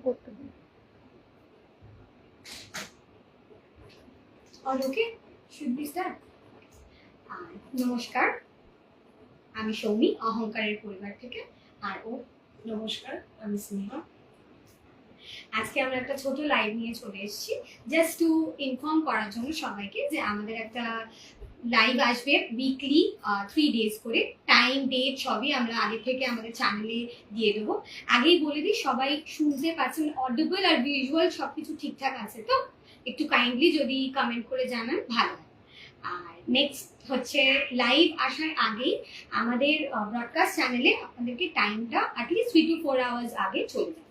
করতে দিন। All okay? Should we start? নমস্কার, আমি সৌমি অহংকারের পরিবার থেকে। আর ও নমস্কার, আমি স্নেহা। আজকে আমরা একটা ছোট লাইভ নিয়ে চলে এসেছি জাস্ট টু ইনফর্ম করার জন্য সবাইকে যে আমাদের একটা লাইভ আসবে উইকলি 3 days করে। টাইম ডেট সবই আমরা আগে থেকে আমাদের চ্যানেলে দিয়ে দেবো। আগেই বলে দিই, সবাই শুনতে পাচ্ছেন, অডিবল আর ভিজুয়াল সবকিছু ঠিকঠাক আছে তো? একটু কাইন্ডলি যদি কমেন্ট করে জানান ভালো হয়। আর নেক্সট হচ্ছে লাইভ আসার আগেই আমাদের ব্রডকাস্ট চ্যানেলে আপনাদেরকে টাইমটা অ্যাটলিস্ট 3 to 4 hours আগে চলে যাবে।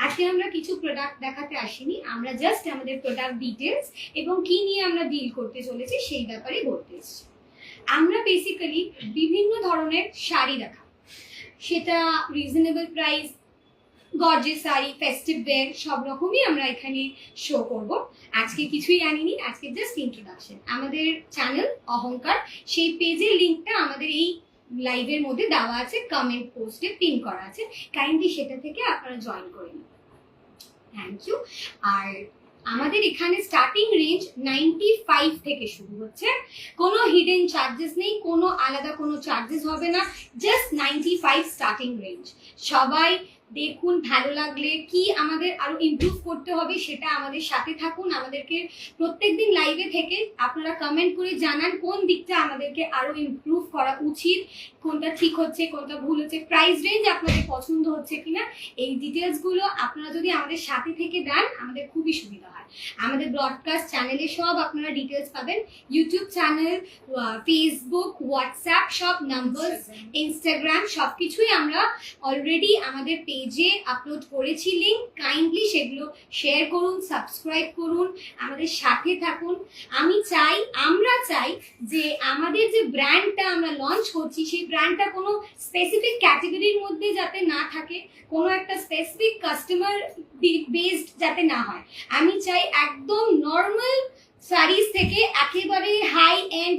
আজকে আমরা কিছু প্রোডাক্ট দেখাতে আসিনি, আমরা জাস্ট আমাদের প্রোডাক্ট ডিটেলস এবং কি নিয়ে আমরা ডিল করতে চলেছি সেই ব্যাপারে বলতে এসেছি। আমরা বেসিক্যালি বিভিন্ন ধরনের শাড়ি দেখা, সেটা reasonable price, gorgeous sari, festive wear, সব রকমই আমরা এখানে শো করব। আজকে কিছুই আনিনি, আজকে জাস্ট ইন্ট্রোডাকশন। আমাদের চ্যানেল অহংকার, সেই পেজের লিঙ্কটা আমাদের এই লাইভের মধ্যে দেওয়া আছে, কমেন্ট পোস্টে পিন করা আছে, কাইন্ডলি সেটা থেকে আপনারা জয়েন করে নিন। Thank you. আর আমাদের এখানে স্টার্টিং রেঞ্জ 95 থেকে শুরু হচ্ছে, কোনো হিডেন চার্জেস নেই, কোনো আলাদা কোনো চার্জেস হবে না, জাস্ট 95 স্টার্টিং রেঞ্জ। সবাই দেখুন, ভালো লাগলে কি আমাদের আরো ইমপ্রুভ করতে হবে সেটা আমাদের সাথে থাকুন। আমাদেরকে প্রত্যেকদিন লাইভে থেকে আপনারা কমেন্ট করে জানান কোন দিকটা আমাদেরকে আরো ইমপ্রুভ করা উচিত, কোনটা ঠিক হচ্ছে, কোনটা ভুল হচ্ছে, প্রাইস রেঞ্জ আপনাদের পছন্দ হচ্ছে কিনা, এই ডিটেলসগুলো আপনারা যদি আমাদের সাথে থেকে দেন আমাদের খুবই সুবিধা হয়। আমাদের ব্রডকাস্ট চ্যানেলে সব আপনারা ডিটেলস পাবেন, ইউটিউব চ্যানেল, ফেসবুক, হোয়াটসঅ্যাপ, সব নাম্বার, ইনস্টাগ্রাম, সব কিছুই আমরা অলরেডি আমাদের পেজে আপলোড করেছি লিঙ্ক। কাইন্ডলি সেগুলো শেয়ার করুন, সাবস্ক্রাইব করুন, আমাদের সাথে থাকুন। আমরা চাই যে আমাদের যে ব্র্যান্ডটা আমরা লঞ্চ করছি সেই ব্র্যান্ডটা কোনো স্পেসিফিক ক্যাটাগরির মধ্যে যাতে না থাকে, কোনো একটা স্পেসিফিক কাস্টমার বেসড যাতে না হয়। আমি চাই একদম নর্মাল শাড়িজ থেকে একেবারে হাই এন্ড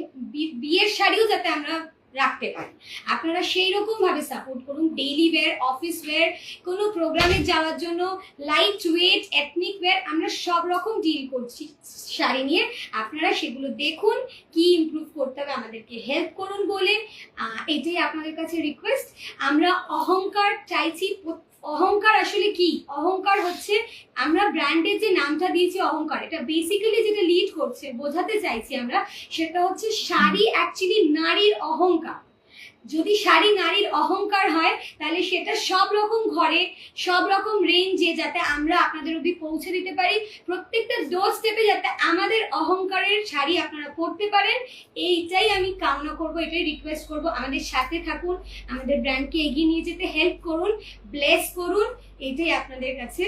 বিয়ের শাড়িও যাতে আমরা রাখতে পারি। আপনারা সেই রকম ভাবে সাপোর্ট করুন। ডেইলি ওয়্যার, অফিস ওয়্যার, কোনো প্রোগ্রামে যাওয়ার জন্য লাইট ওয়েট, এথনিক ওয়্যার, আমরা সব রকম ডিল করছি শাড়ি নিয়ে। আপনারা সেগুলো দেখুন, কি ইমপ্রুভ করতে হবে আমাদেরকে হেল্প করুন বলে এটাই আপনাদের কাছে রিকোয়েস্ট। আমরা অহংকার চাইছি। অহংকার আসলে কি? অহংকার হচ্ছে, আমরা ব্র্যান্ডের যে নামটা দিয়েছি অহংকার, এটা বেসিক্যালি যেটা লিড করছে, বোঝাতে চাইছি আমরা, সেটা হচ্ছে শাড়ি অ্যাকচুয়ালি নারীর অহংকার। যদি শাড়ি নারীর অহংকার হয় তাহলে সেটা সব রকম ঘরে, সব রকম রেঞ্জে যাতে আমরা আপনাদের অবধি পৌঁছে দিতে পারি, প্রত্যেকটা ডোর স্টেপে যাতে আমাদের অহংকারের শাড়ি আপনারা পরতে পারেন, এইটাই আমি কামনা করব, এটাই রিকোয়েস্ট করব। আমাদের সাথে থাকুন, আমাদের ব্র্যান্ডকে এগিয়ে নিয়ে যেতে হেল্প করুন, ব্লেস করুন, এটাই আপনাদের কাছে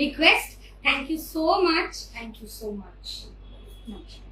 request. Thank you so much. Thank you so much. নমস্কার।